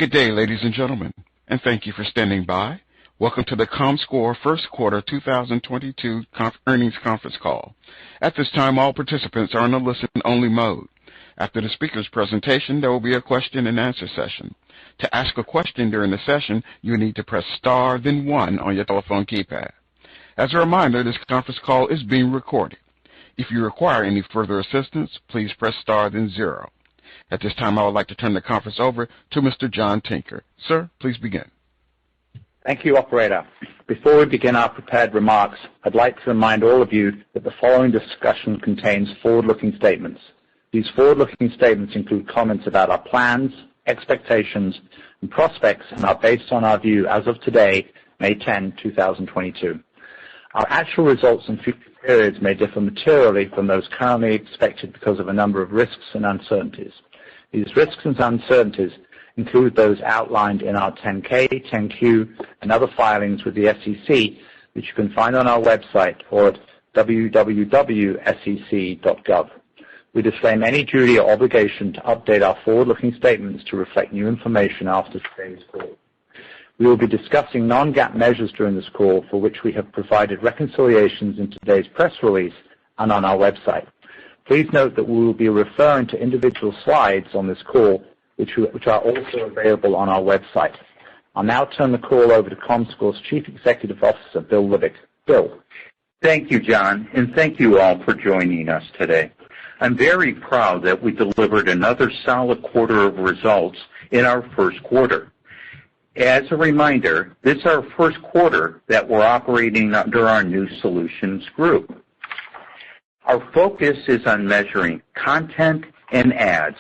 Good day, ladies and gentlemen, and thank you for standing by. Welcome to the Comscore First Quarter 2022 Earnings Conference Call. At this time, all participants are in a listen-only mode. After the speaker's presentation, there will be a question-and-answer session. To ask a question during the session, you need to press star then one on your telephone keypad. As a reminder, this conference call is being recorded. If you require any further assistance, please press star then zero. At this time, I would like to turn the conference over to Mr. John Tinker. Sir, please begin. Thank you, operator. Before we begin our prepared remarks, I'd like to remind all of you that the following discussion contains forward-looking statements. These forward-looking statements include comments about our plans, expectations, and prospects and are based on our view as of today, May 10, 2022. Our actual results in future periods may differ materially from those currently expected because of a number of risks and uncertainties. These risks and uncertainties include those outlined in our 10-K, 10-Q, and other filings with the SEC, which you can find on our website or at www.sec.gov. We disclaim any duty or obligation to update our forward-looking statements to reflect new information after today's call. We will be discussing non-GAAP measures during this call, for which we have provided reconciliations in today's press release and on our website. Please note that we will be referring to individual slides on this call, which are also available on our website. I'll now turn the call over to Comscore's Chief Executive Officer, Bill Lubick. Bill. Thank you, John, and thank you all for joining us today. I'm very proud that we delivered another solid quarter of results in our first quarter. As a reminder, this is our first quarter that we're operating under our new solutions group. Our focus is on measuring content and ads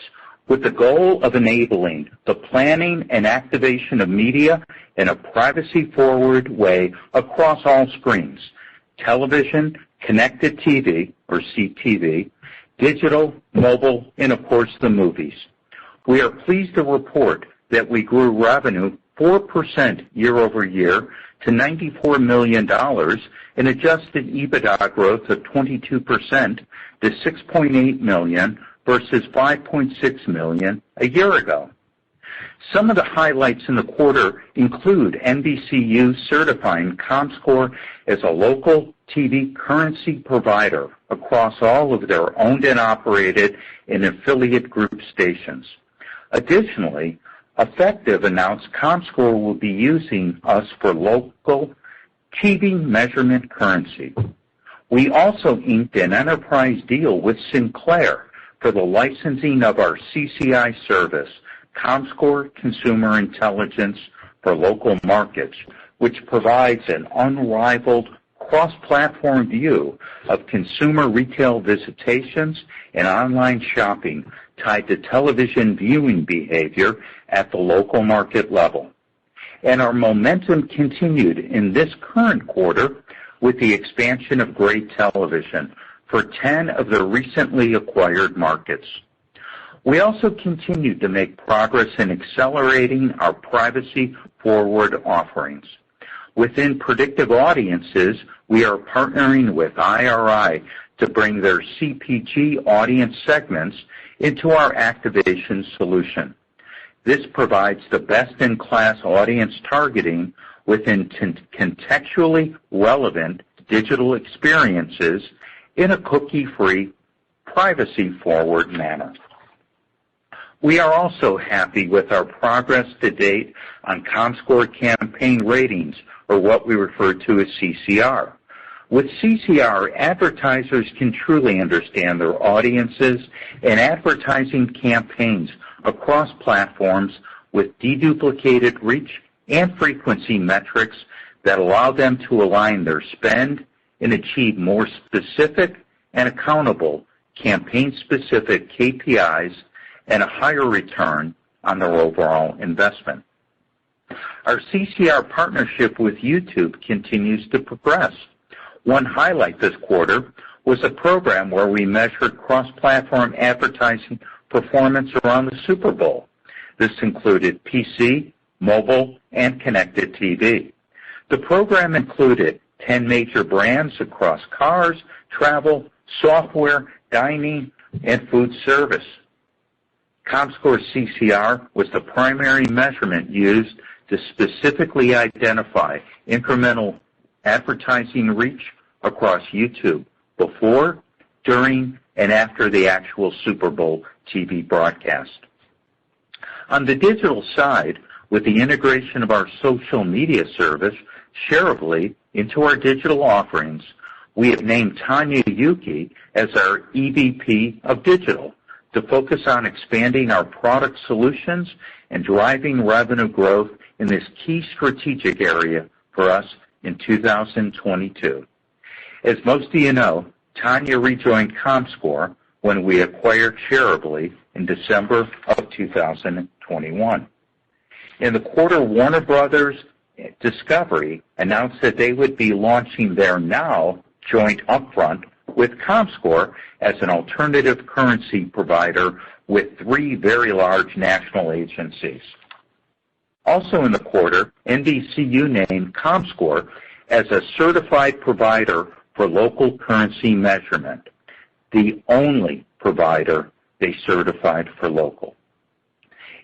with the goal of enabling the planning and activation of media in a privacy-forward way across all screens: television, connected TV, or CTV, digital, mobile, and of course the movies. We are pleased to report that we grew revenue 4% year over year to $94 million and adjusted EBITDA growth of 22% to $6.8 million versus $5.6 million a year ago. Some of the highlights in the quarter include NBCU certifying Comscore as a local TV currency provider across all of their owned and operated and affiliate group stations. Additionally, Effective announced Comscore will be using us for local TV measurement currency. We also inked an enterprise deal with Sinclair for the licensing of our CCI service, Comscore Consumer Intelligence for Local Markets, which provides an unrivaled cross-platform view of consumer retail visitations and online shopping tied to television viewing behavior at the local market level. And our momentum continued in this current quarter with the expansion of Gray Television for 10 of the recently acquired markets. We also continued to make progress in accelerating our privacy-forward offerings. Within predictive audiences, we are partnering with IRI to bring their CPG audience segments into our activation solution. This provides the best-in-class audience targeting within contextually relevant digital experiences in a cookie-free, privacy-forward manner. We are also happy with our progress to date on Comscore campaign ratings, or what we refer to as CCR. With CCR, advertisers can truly understand their audiences and advertising campaigns across platforms with deduplicated reach and frequency metrics that allow them to align their spend and achieve more specific and accountable campaign-specific KPIs and a higher return on their overall investment. Our CCR partnership with YouTube continues to progress. One highlight this quarter was a program where we measured cross-platform advertising performance around the Super Bowl. This included PC, mobile, and connected TV. The program included 10 major brands across cars, travel, software, dining, and food service. Comscore CCR was the primary measurement used to specifically identify incremental advertising reach across YouTube before, during, and after the actual Super Bowl TV broadcast. On the digital side, with the integration of our social media service, Shareably, into our digital offerings, we have named Tanya Yuki as our EVP of Digital to focus on expanding our product solutions and driving revenue growth in this key strategic area for us in 2022. As most of you know, Tanya rejoined Comscore when we acquired Shareably in December of 2021. In the quarter, Warner Brothers Discovery announced that they would be launching their now joint upfront with Comscore as an alternative currency provider with 3 very large national agencies. Also in the quarter, NBCU named Comscore as a certified provider for local currency measurement, the only provider they certified for local.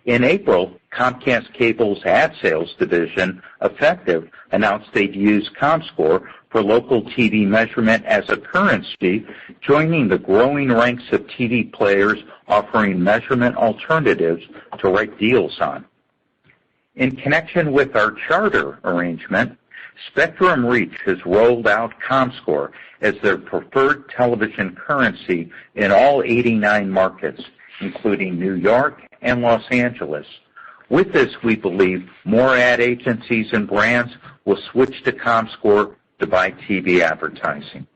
In April, Comcast Cable's ad sales division, Effective, announced they'd use Comscore for local TV measurement as a currency, joining the growing ranks of TV players offering measurement alternatives to write deals on. In connection with our charter arrangement, Spectrum Reach has rolled out Comscore as their preferred television currency in all 89 markets, including New York and Los Angeles. With this, we believe more ad agencies and brands will switch to Comscore to buy TV advertising.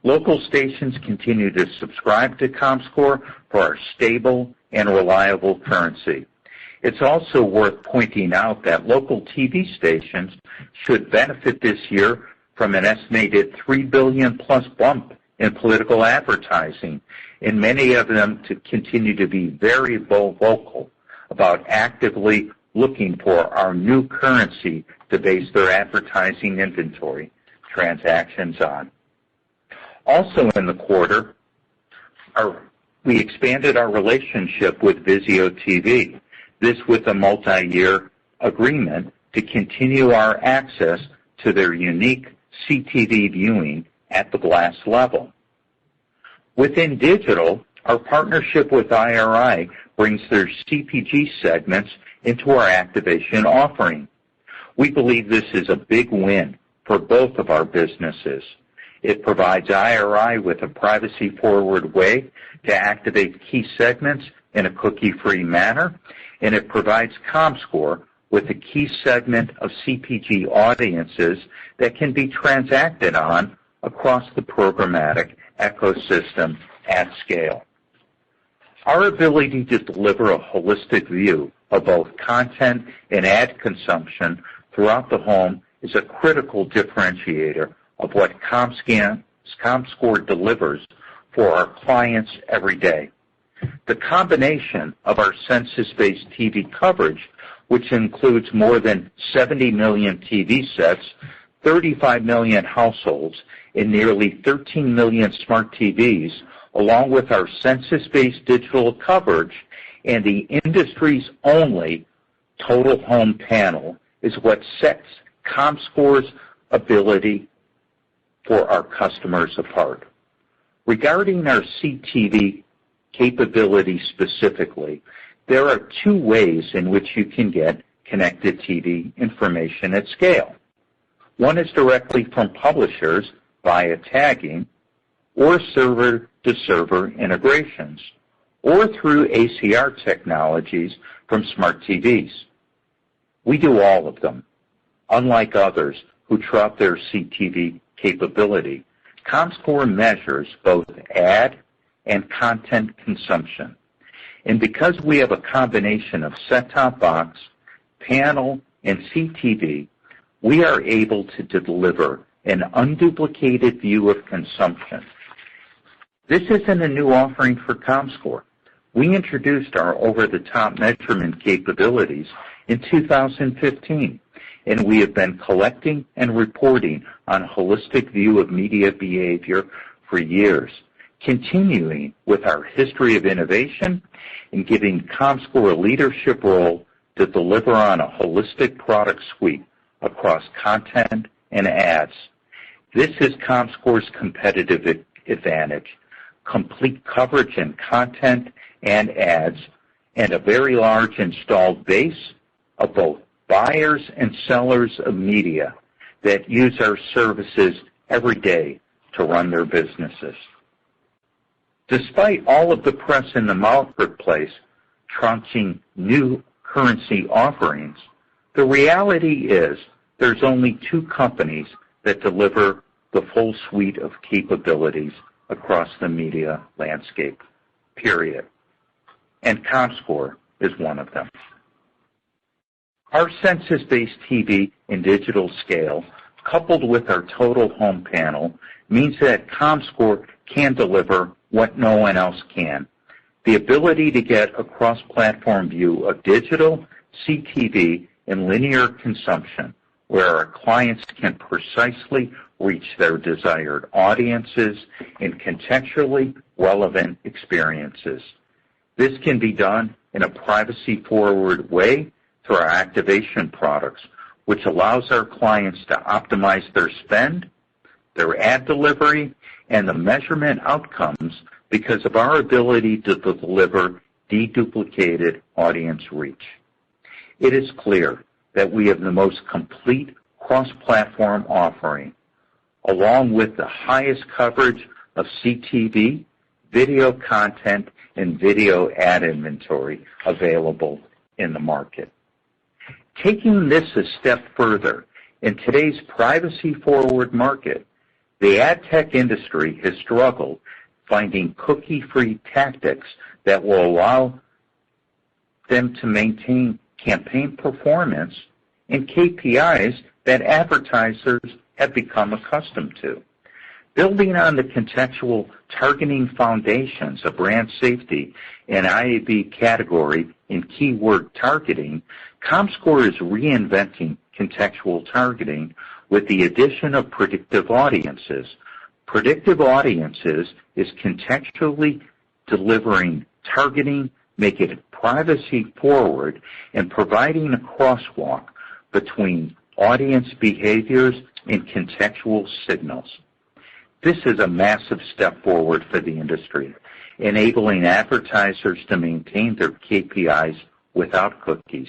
Local stations continue to subscribe to Comscore for our stable and reliable currency. It's also worth pointing out that local TV stations should benefit this year from an estimated $3 billion plus bump in political advertising, and many of them to continue to be very vocal about actively looking for our new currency to base their advertising inventory transactions on. Also in the quarter, we expanded our relationship with Vizio TV, this with a multi-year agreement to continue our access to their unique CTV viewing at the glass level. Within digital, our partnership with IRI brings their CPG segments into our activation offering. We believe this is a big win for both of our businesses. It provides IRI with a privacy-forward way to activate key segments in a cookie-free manner, and it provides Comscore with a key segment of CPG audiences that can be transacted on across the programmatic ecosystem at scale. Our ability to deliver a holistic view of both content and ad consumption throughout the home is a critical differentiator of what Comscore delivers for our clients every day. The combination of our census-based TV coverage, which includes more than 70 million TV sets, 35 million households, and nearly 13 million smart TVs, along with our census-based digital coverage and the industry's only total home panel, is what sets Comscore's ability for our customers apart. Regarding our CTV capability specifically, there are 2 ways in which you can get connected TV information at scale. One is directly from publishers via tagging, or server-to-server integrations, or through ACR technologies from smart TVs. We do all of them. Unlike others who trot their CTV capability, Comscore measures both ad and content consumption. And because we have a combination of set-top box, panel, and CTV, we are able to deliver an unduplicated view of consumption. This isn't a new offering for Comscore. We introduced our over-the-top measurement capabilities in 2015, and we have been collecting and reporting on a holistic view of media behavior for years. continuing with our history of innovation and giving Comscore a leadership role to deliver on a holistic product suite across content and ads. This is Comscore's competitive advantage: complete coverage in content and ads, and a very large installed base of both buyers and sellers of media that use our services every day to run their businesses. Despite all of the press in the marketplace trouncing new currency offerings, the reality is there's only two companies that deliver the full suite of capabilities across the media landscape, period. And Comscore is one of them. Our census-based TV and digital scale, coupled with our total home panel, means that Comscore can deliver what no one else can: the ability to get a cross-platform view of digital, CTV, and linear consumption, where our clients can precisely reach their desired audiences in contextually relevant experiences. This can be done in a privacy-forward way through our activation products, which allows our clients to optimize their spend, their ad delivery, and the measurement outcomes because of our ability to deliver deduplicated audience reach. It is clear that we have the most complete cross-platform offering, along with the highest coverage of CTV, video content, and video ad inventory available in the market. Taking this a step further, in today's privacy-forward market, the ad tech industry has struggled finding cookie-free tactics that will allow them to maintain campaign performance and KPIs that advertisers have become accustomed to. Building on the contextual targeting foundations of brand safety and IAB category in keyword targeting, Comscore is reinventing contextual targeting with the addition of predictive audiences. Predictive audiences is contextually delivering targeting, making it privacy forward, and providing a crosswalk between audience behaviors and contextual signals. This is a massive step forward for the industry, enabling advertisers to maintain their KPIs without cookies.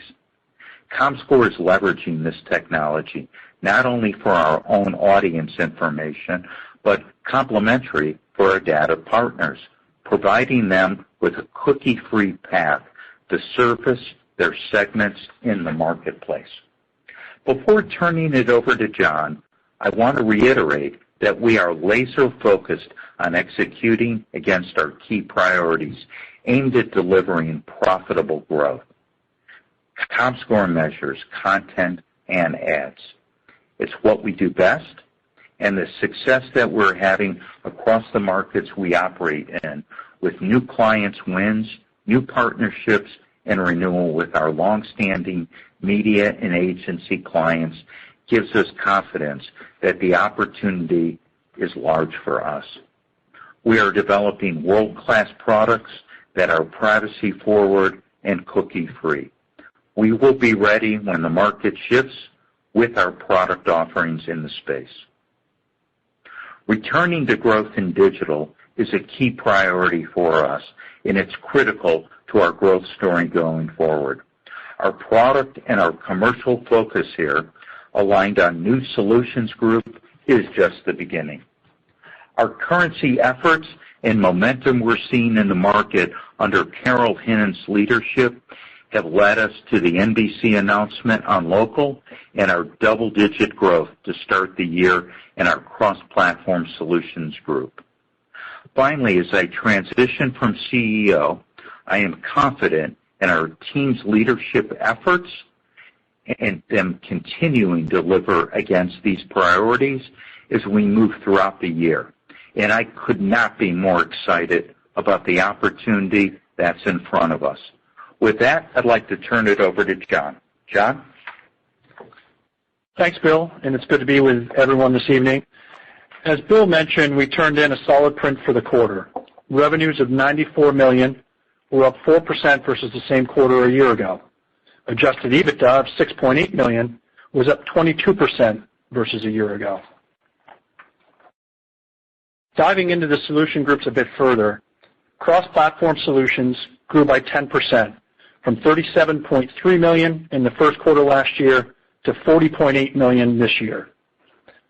Comscore is leveraging this technology not only for our own audience information, but complementary for our data partners, providing them with a cookie-free path to surface their segments in the marketplace. Before turning it over to John, I want to reiterate that we are laser-focused on executing against our key priorities aimed at delivering profitable growth. Comscore measures content and ads. It's what we do best, and the success that we're having across the markets we operate in with new clients wins, new partnerships, and renewal with our long-standing media and agency clients gives us confidence that the opportunity is large for us. We are developing world-class products that are privacy-forward and cookie-free. We will be ready when the market shifts with our product offerings in the space. Returning to growth in digital is a key priority for us, and it's critical to our growth story going forward. Our product and our commercial focus here, aligned on new solutions group, is just the beginning. Our currency efforts and momentum we're seeing in the market under Carol Hinnan's leadership have led us to the NBC announcement on local and our double-digit growth to start the year in our cross-platform solutions group. Finally, as I transition from CEO, I am confident in our team's leadership efforts and them continuing to deliver against these priorities as we move throughout the year. And I could not be more excited about the opportunity that's in front of us. With that, I'd like to turn it over to John. John? Thanks, Bill, and it's good to be with everyone this evening. As Bill mentioned, we turned in a solid print for the quarter. Revenues of $94 million were up 4% versus the same quarter a year ago. Adjusted EBITDA of $6.8 million was up 22% versus a year ago. Diving into the solution groups a bit further, cross-platform solutions grew by 10%, from $37.3 million in the first quarter last year to $40.8 million this year.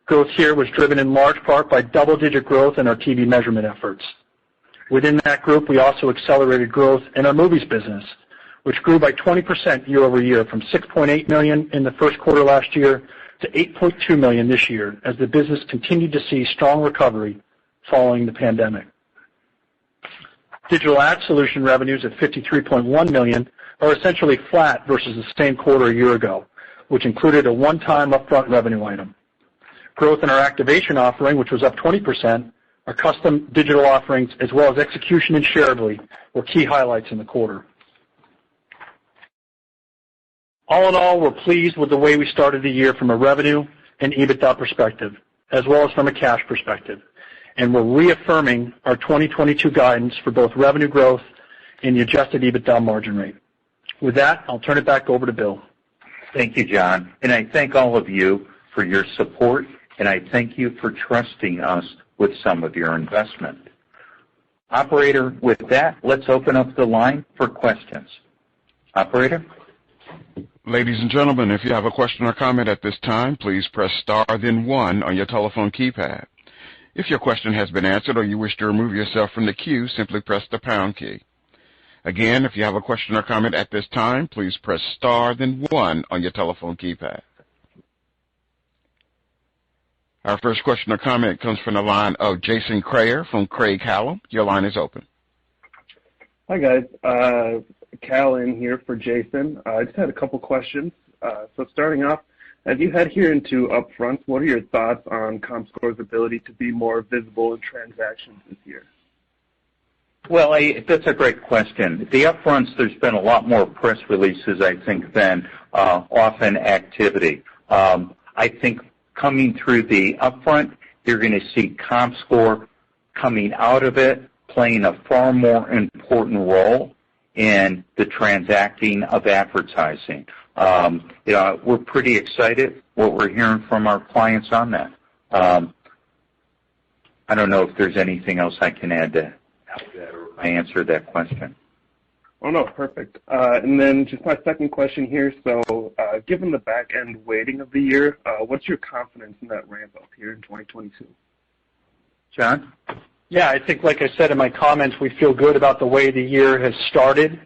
Growth here was driven in large part by double-digit growth in our TV measurement efforts. Within that group, we also accelerated growth in our movies business, which grew by 20% year over year, from $6.8 million in the first quarter last year to $8.2 million this year, as the business continued to see strong recovery following the pandemic. Digital ad solution revenues of $53.1 million are essentially flat versus the same quarter a year ago, which included a one-time upfront revenue item. Growth in our activation offering, which was up 20%, our custom digital offerings, as well as execution and Shareably, were key highlights in the quarter. All in all, we're pleased with the way we started the year from a revenue and EBITDA perspective, as well as from a cash perspective, and we're reaffirming our 2022 guidance for both revenue growth and the adjusted EBITDA margin rate. With that, I'll turn it back over to Bill. Thank you, John, and I thank all of you for your support, and I thank you for trusting us with some of your investment. Operator, with that, let's open up the line for questions. Operator? Ladies and gentlemen, if you have a question or comment at this time, please press star then one on your telephone keypad. If your question has been answered or you wish to remove yourself from the queue, simply press the pound key. Again, if you have a question or comment at this time, please press star then one on your telephone keypad. Our first question or comment comes from the line of Jason Kreyer from Craig-Hallum. Your line is open. Hi, guys. Cal in here for Jason. I just had a couple questions. So starting off, as you head here into upfronts, what are your thoughts on Comscore's ability to be more visible in transactions this year? Well, that's a great question. The upfronts, there's been a lot more press releases, I think, than often activity. I think coming through the upfront, you're going to see Comscore coming out of it playing a far more important role in the transacting of advertising. We're pretty excited what we're hearing from our clients on that. I don't know if there's anything else I can add to help that or I answer that question. Oh, no, perfect. And then just my second question here. So given the back-end weighting of the year, what's your confidence in that ramp-up here in 2022? John? Yeah, I think, like I said in my comments, we feel good about the way the year has started,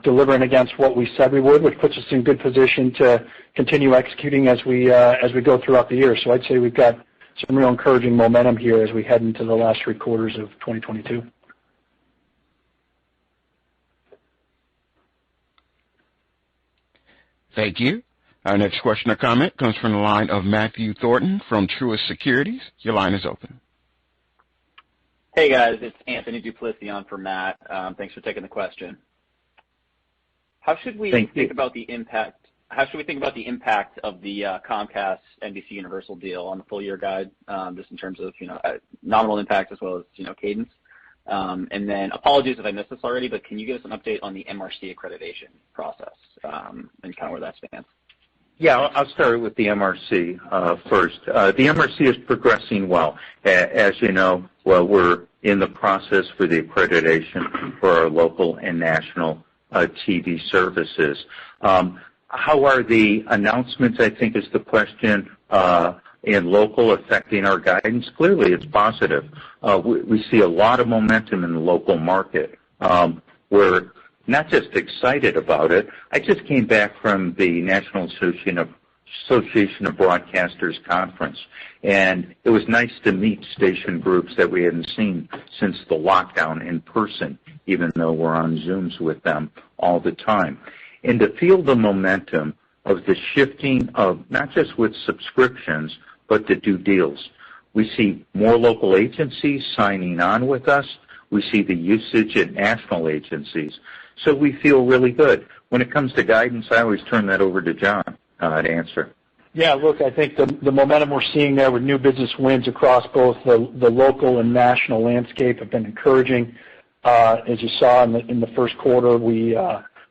delivering against what we said we would, which puts us in good position to continue executing as we go throughout the year. So I'd say we've got some real encouraging momentum here as we head into the last 3 quarters of 2022. Thank you. Our next question or comment comes from the line of Matthew Thornton from Truist Securities. Your line is open. Hey guys, it's Anthony Duplessis on for Matt. Thanks for taking the question. How should we think about the impact? How should we think about the impact of the Comcast NBC Universal deal on the full year guide, just in terms of nominal impact as well as cadence? And then apologies if I missed this already, but can you give us an update on the MRC accreditation process and kind of where that stands? Yeah, I'll start with the MRC first. The MRC is progressing well. As you know, we're in the process for the accreditation for our local and national TV services. How are the announcements, I think is the question, in local affecting our guidance? Clearly, it's positive. We see a lot of momentum in the local market. We're not just excited about it. I just came back from the National Association of Broadcasters conference, and it was nice to meet station groups that we hadn't seen since the lockdown in person, even though we're on Zooms with them all the time. And to feel the momentum of the shifting of not just with subscriptions, but to do deals. We see more local agencies signing on with us. We see the usage at national agencies. So we feel really good. When it comes to guidance, I always turn that over to John to answer. Yeah, look, I think the momentum we're seeing there with new business wins across both the local and national landscape have been encouraging. As you saw in the first quarter, we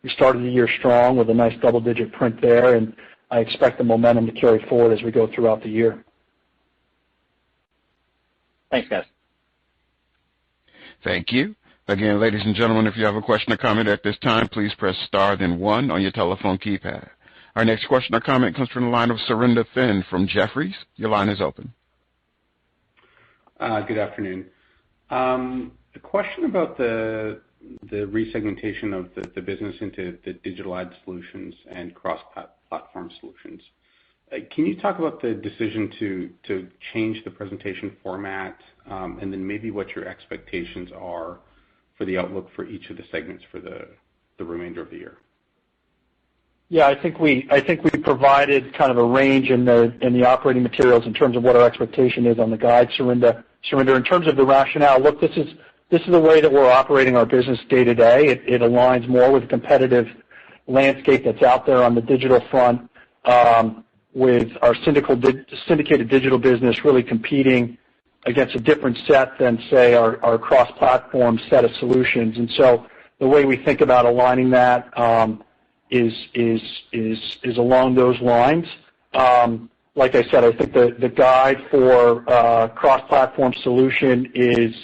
started the year strong with a nice double-digit print there, and I expect the momentum to carry forward as we go throughout the year. Thanks, guys. Thank you. Again, ladies and gentlemen, if you have a question or comment at this time, please press star then 1 on your telephone keypad. Our next question or comment comes from the line of Surinder Thind from Jefferies. Your line is open. Good afternoon. A question about the resegmentation of the business into the digital ad solutions and cross-platform solutions. Can you talk about the decision to change the presentation format, and then maybe what your expectations are for the outlook for each of the segments for the remainder of the year? Yeah, I think we provided kind of a range in the operating materials in terms of what our expectation is on the guide, Surinder. In terms of the rationale, look, this is the way that we're operating our business day to day. It aligns more with the competitive landscape that's out there on the digital front, with our syndicated digital business really competing against a different set than, say, our cross-platform set of solutions. And so the way we think about aligning that is along those lines. Like I said, I think the guide for cross-platform solution is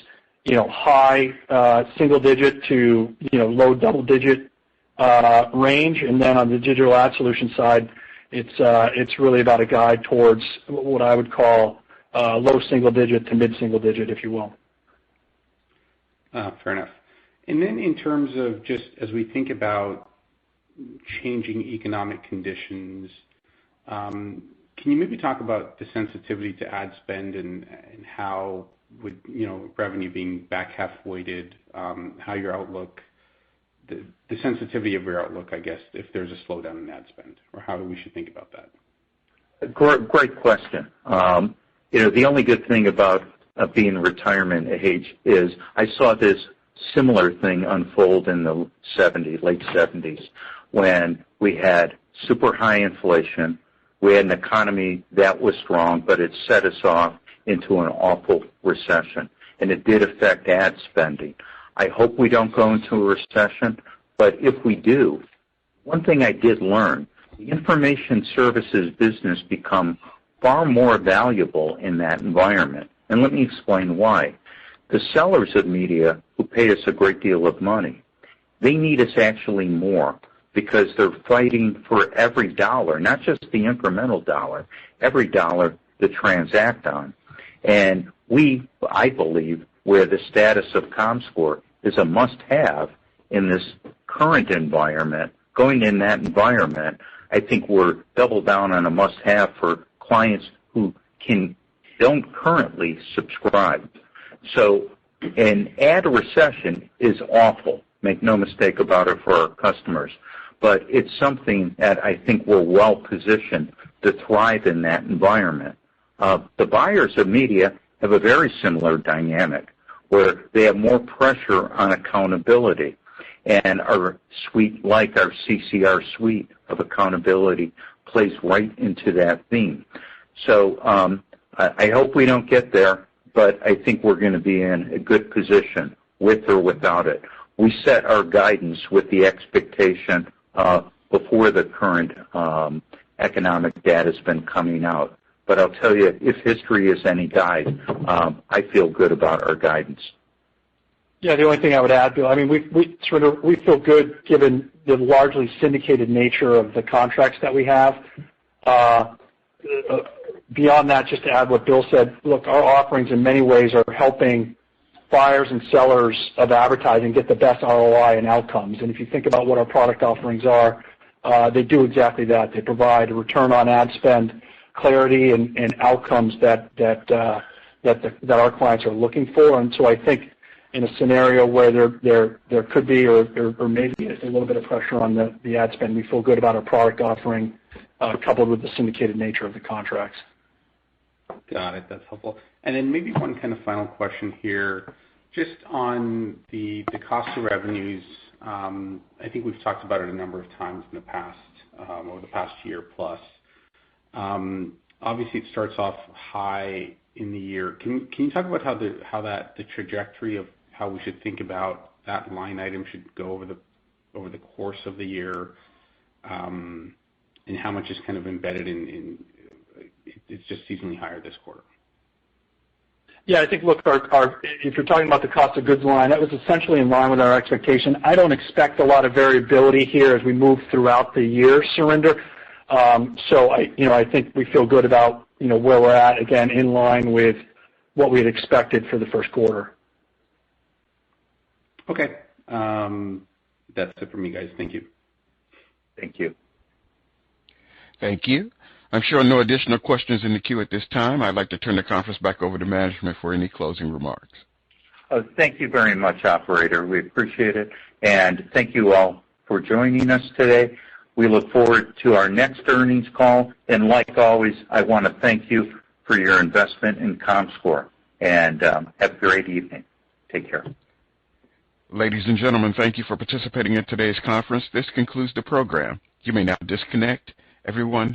high single-digit to low double-digit range, and then on the digital ad solution side, it's really about a guide towards what I would call low single-digit to mid-single-digit, if you will. Fair enough. And then in terms of just as we think about changing economic conditions, can you maybe talk about the sensitivity to ad spend and how would revenue being back half weighted, how your outlook, the sensitivity of your outlook, I guess, if there's a slowdown in ad spend, or how we should think about that? Great question. The only good thing about being in retirement age is I saw this similar thing unfold in the late 70s, when we had super high inflation. We had an economy that was strong, but it set us off into an awful recession, and it did affect ad spending. I hope we don't go into a recession, but if we do, one thing I did learn, the information services business become far more valuable in that environment. And let me explain why. The sellers of media, who pay us a great deal of money, they need us actually more because they're fighting for every dollar, not just the incremental dollar, every dollar to transact on. And I believe, where the status of Comscore is a must-have in this current environment, going in that environment, I think we're double down on a must-have for clients who don't currently subscribe. So an ad recession is awful, make no mistake about it, for our customers. But it's something that I think we're well positioned to thrive in that environment. The buyers of media have a very similar dynamic, where they have more pressure on accountability. And our suite, like our CCR suite of accountability, plays right into that theme. So I hope we don't get there, but I think we're going to be in a good position with or without it. We set our guidance with the expectation before the current economic data has been coming out. But I'll tell you, if history is any guide, I feel good about our guidance. Yeah, the only thing I would add, Bill, I mean, we feel good given the largely syndicated nature of the contracts that we have. Beyond that, just to add what Bill said, look, our offerings in many ways are helping buyers and sellers of advertising get the best ROI and outcomes. And if you think about what our product offerings are, they do exactly that. They provide a return on ad spend, clarity, and outcomes that our clients are looking for. And so I think in a scenario where there could be or maybe a little bit of pressure on the ad spend, we feel good about our product offering coupled with the syndicated nature of the contracts. Got it. That's helpful. And then maybe one kind of final question here, just on the cost of revenues. I think we've talked about it a number of times in the past, over the past year plus. Obviously, it starts off high in the year. Can you talk about how the trajectory of how we should think about that line item should go over the course of the year, and how much is kind of embedded in it's just seasonally higher this quarter? Yeah, I think, look, if you're talking about the cost of goods line, that was essentially in line with our expectation. I don't expect a lot of variability here as we move throughout the year, Surinder. So I think we feel good about, where we're at, again, in line with what we had expected for the first quarter. Okay. That's it for me, guys. Thank you. Thank you. Thank you. I'm sure no additional questions in the queue at this time. I'd like to turn the conference back over to management for any closing remarks. Thank you very much, operator. We appreciate it. And thank you all for joining us today. We look forward to our next earnings call. And like always, I want to thank you for your investment in Comscore. And have a great evening. Take care. Ladies and gentlemen, thank you for participating in today's conference. This concludes the program. You may now disconnect. Everyone,